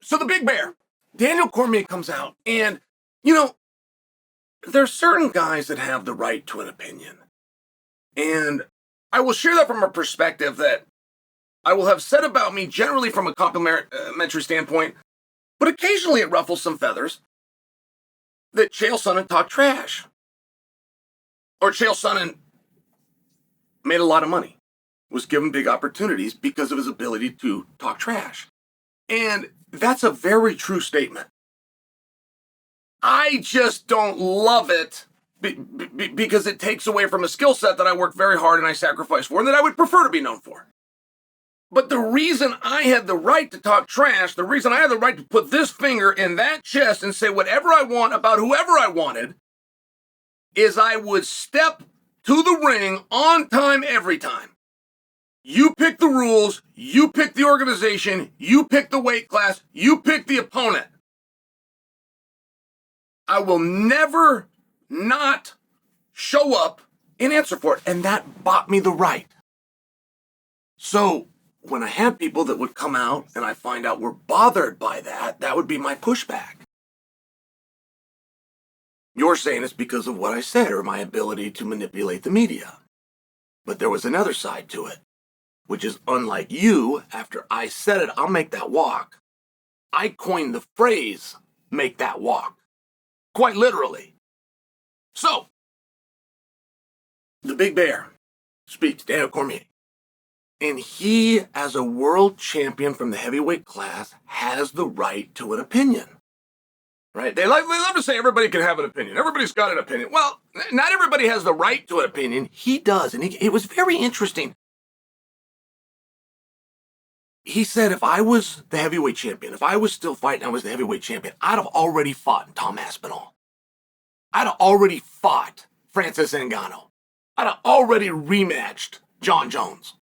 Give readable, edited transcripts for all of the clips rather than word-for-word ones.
So the big bear, Daniel Cormier, comes out, and, you know, there's certain guys that have the right to an opinion. And I will share that from a perspective that I will have said about me generally from a complimentary standpoint, but occasionally it ruffles some feathers that Chael Sonnen talked trash. Or Chael Sonnen made a lot of money, was given big opportunities because of his ability to talk trash. And that's a very true statement. I just don't love it because it takes away from a skill set that I work very hard and I sacrifice for and that I would prefer to be known for. But the reason I had the right to talk trash, the reason I had the right to put this finger in that chest and say whatever I want about whoever I wanted, is I would step to the ring on time every time. You pick the rules, you pick the organization, you pick the weight class, you pick the opponent. I will never not show up and answer for it. And that bought me the right. So when I had people that would come out and I find out were bothered by that, that would be my pushback. You're saying it's because of what I said or my ability to manipulate the media. But there was another side to it, which is unlike you, after I said it, I'll make that walk. I coined the phrase, make that walk. Quite literally. So, the big bear speaks, Daniel Cormier. And he, as a world champion from the heavyweight class, has the right to an opinion. Right? They love to say everybody can have an opinion. Everybody's got an opinion. Well, not everybody has the right to an opinion. He does. And it was very interesting. He said if I was the heavyweight champion, if I was still fighting, I was the heavyweight champion, I'd have already fought Tom Aspinall. I'd have already fought Francis Ngannou. I'd have already rematched Jon Jones.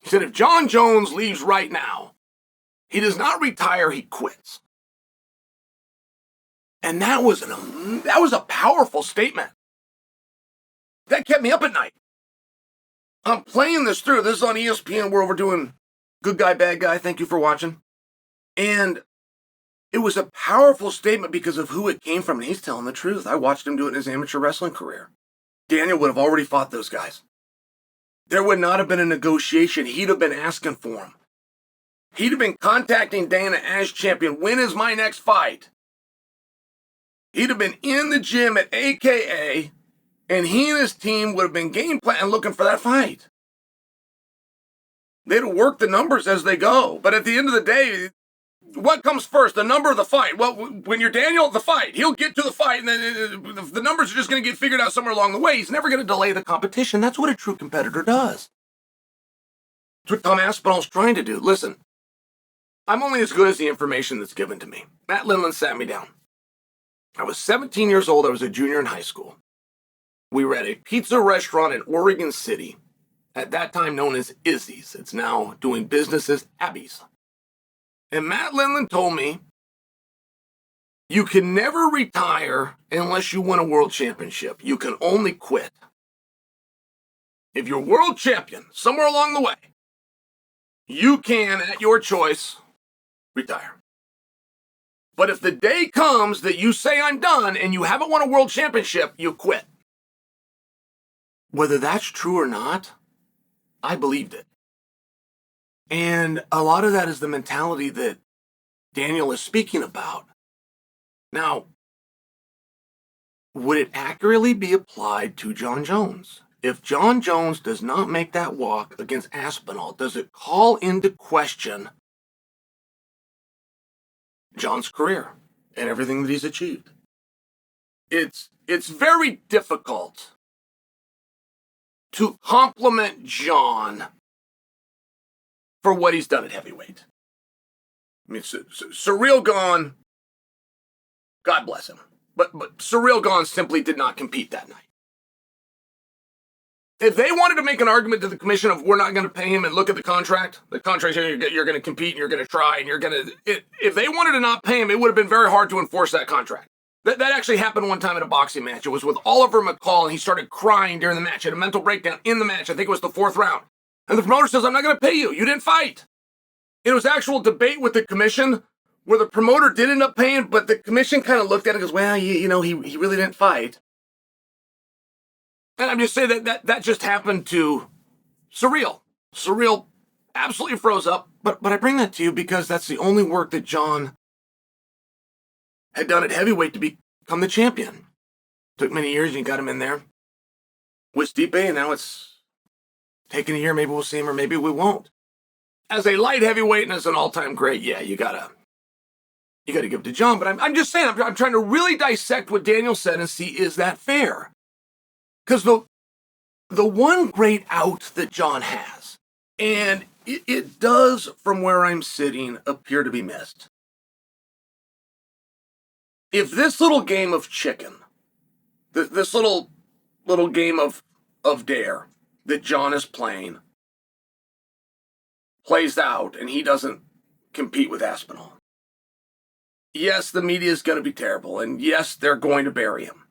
He said if Jon Jones leaves right now, he does not retire, he quits. And that was a powerful statement. That kept me up at night. I'm playing this through. This is on ESPN where we're doing Good Guy, Bad Guy. Thank you for watching. And it was a powerful statement because of who it came from. And he's telling the truth. I watched him do it in his amateur wrestling career. Daniel would have already fought those guys. There would not have been a negotiation. He'd have been asking for him. He'd have been contacting Dana as champion. When is my next fight? He'd have been in the gym at AKA, and he and his team would have been game planning looking for that fight. They'd have worked the numbers as they go. But at the end of the day, what comes first, the number or the fight? Well, when you're Daniel, the fight. He'll get to the fight, and then the numbers are just going to get figured out somewhere along the way. He's never going to delay the competition. That's what a true competitor does. That's what Tom Aspinall's trying to do. Listen, I'm only as good as the information that's given to me. Matt Lindland sat me down. I was 17 years old. I was a junior in high school. We were at a pizza restaurant in Oregon City, at that time known as Izzy's. It's now doing business as Abby's. And Matt Lindland told me, you can never retire unless you win a world championship. You can only quit. If you're world champion, somewhere along the way, you can, at your choice, retire. But if the day comes that you say I'm done and you haven't won a world championship, you quit. Whether that's true or not, I believed it. And a lot of that is the mentality that Daniel is speaking about. Now, would it accurately be applied to Jon Jones? If Jon Jones does not make that walk against Aspinall, does it call into question Jon's career and everything that he's achieved? It's very difficult to compliment Jon for what he's done at heavyweight. I mean, Ciryl-Gane, God bless him, but Ciryl-Gane simply did not compete that night. If they wanted to make an argument to the commission of we're not going to pay him and look at the contract you're going to compete and you're going to try and you're going to... If they wanted to not pay him, it would have been very hard to enforce that contract. That actually happened one time in a boxing match. It was with Oliver McCall, and he started crying during the match. He had a mental breakdown in the match. I think it was the fourth round. And the promoter says, I'm not going to pay you. You didn't fight. It was actual debate with the commission where the promoter did end up paying, but the commission kind of looked at it and goes, well, you know, he really didn't fight. And I'm just saying that just happened to Surreal. Surreal absolutely froze up. But I bring that to you because that's the only work that Jon had done at heavyweight to become the champion. Took many years, and you got him in there with Stipe, and now it's taken a year. Maybe we'll see him, or maybe we won't. As a light heavyweight and as an all-time great, yeah, you gotta give it to Jon. But I'm just saying, I'm trying to really dissect what Daniel said and see, is that fair? Because the one great out that Jon has, and it does, from where I'm sitting, appear to be missed. If this little game of chicken, this little game of dare that Jon is playing, plays out and he doesn't compete with Aspinall, yes, the media is going to be terrible, and yes, they're going to bury him.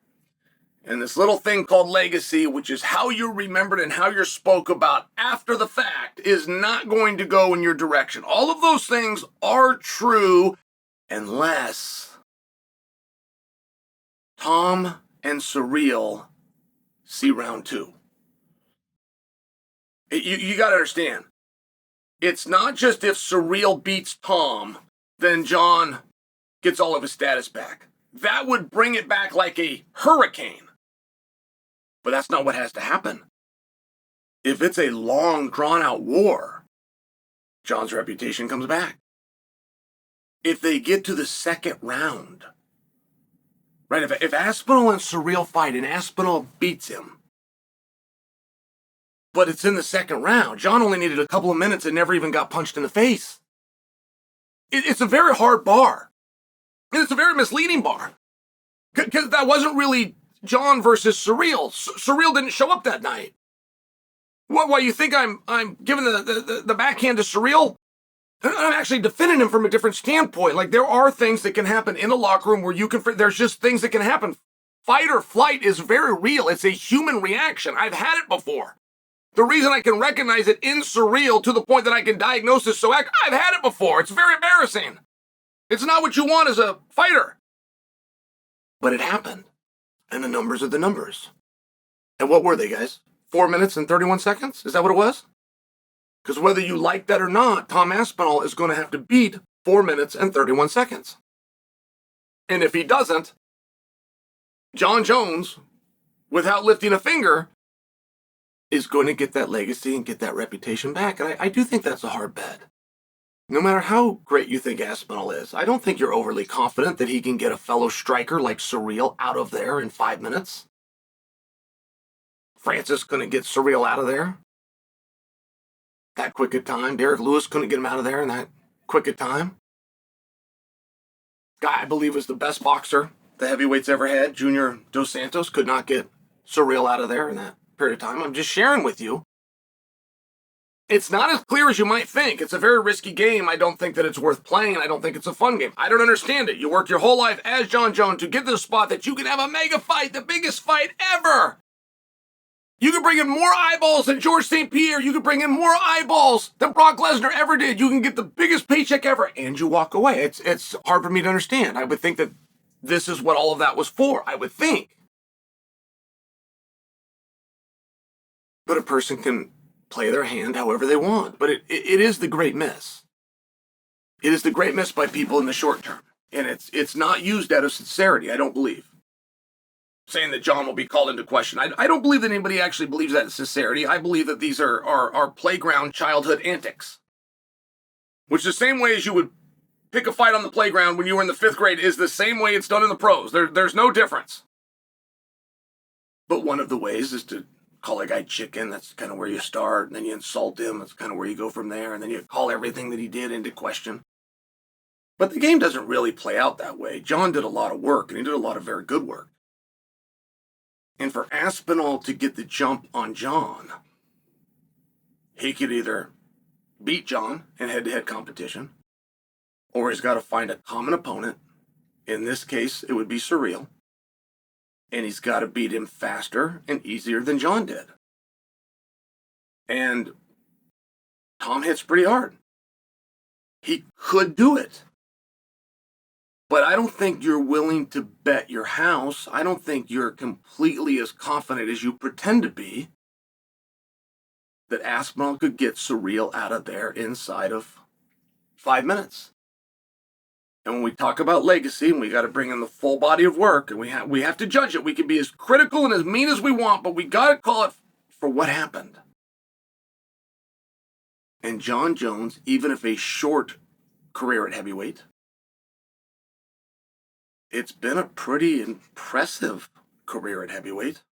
And this little thing called legacy, which is how you're remembered and how you're spoke about after the fact, is not going to go in your direction. All of those things are true unless Tom and Surreal see round 2. You got to understand, it's not just if Surreal beats Tom, then Jon gets all of his status back. That would bring it back like a hurricane. But that's not what has to happen. If it's a long, drawn-out war, Jon's reputation comes back. If they get to the second round, right? If Aspinall and Surreal fight and Aspinall beats him, but it's in the second round, Jon only needed a couple of minutes and never even got punched in the face. It's a very hard bar. And it's a very misleading bar. Because that wasn't really Jon versus Surreal. Surreal didn't show up that night. Why you think I'm giving the backhand to Surreal? I'm actually defending him from a different standpoint. Like, there are things that can happen in a locker room where there's just things that can happen. Fight or flight is very real. It's a human reaction. I've had it before. The reason I can recognize it in Surreal to the point that I can diagnose this I've had it before. It's very embarrassing. It's not what you want as a fighter. But it happened. And the numbers are the numbers. And what were they, guys? 4 minutes and 31 seconds? Is that what it was? Because whether you like that or not, Tom Aspinall is going to have to beat 4 minutes and 31 seconds. And if he doesn't, Jon Jones, without lifting a finger, is going to get that legacy and get that reputation back. And I do think that's a hard bet. No matter how great you think Aspinall is, I don't think you're overly confident that he can get a fellow striker like Surreal out of there in 5 minutes. Francis couldn't get Surreal out of there that quick a time. Derek Lewis couldn't get him out of there in that quick a time. Guy I believe was the best boxer the heavyweights ever had, Junior Dos Santos, could not get Surreal out of there in that period of time. I'm just sharing with you. It's not as clear as you might think. It's a very risky game. I don't think that it's worth playing. I don't think it's a fun game. I don't understand it. You work your whole life as Jon Jones to get to the spot that you can have a mega fight, the biggest fight ever. You can bring in more eyeballs than George St. Pierre. You can bring in more eyeballs than Brock Lesnar ever did. You can get the biggest paycheck ever, and you walk away. It's hard for me to understand. I would think that this is what all of that was for. I would think. But a person can play their hand however they want. But it is the great miss. It is the great miss by people in the short term. And it's not used out of sincerity, I don't believe. Saying that Jon will be called into question. I don't believe that anybody actually believes that in sincerity. I believe that these are playground childhood antics. Which the same way as you would pick a fight on the playground when you were in the 5th grade is the same way it's done in the pros. There's no difference. But one of the ways is to call a guy chicken. That's kind of where you start. And then you insult him. That's kind of where you go from there. And then you call everything that he did into question. But the game doesn't really play out that way. Jon did a lot of work, and he did a lot of very good work. And for Aspinall to get the jump on Jon, he could either beat Jon in head-to-head competition, or he's got to find a common opponent. In this case, it would be Surreal. And he's got to beat him faster and easier than Jon did. And Tom hits pretty hard. He could do it. But I don't think you're willing to bet your house. I don't think you're completely as confident as you pretend to be that Aspinall could get Surreal out of there inside of 5 minutes. And when we talk about legacy, and we got to bring in the full body of work, and we have to judge it. We can be as critical and as mean as we want, but we got to call it for what happened. And Jon Jones, even if a short career at heavyweight, it's been a pretty impressive career at heavyweight.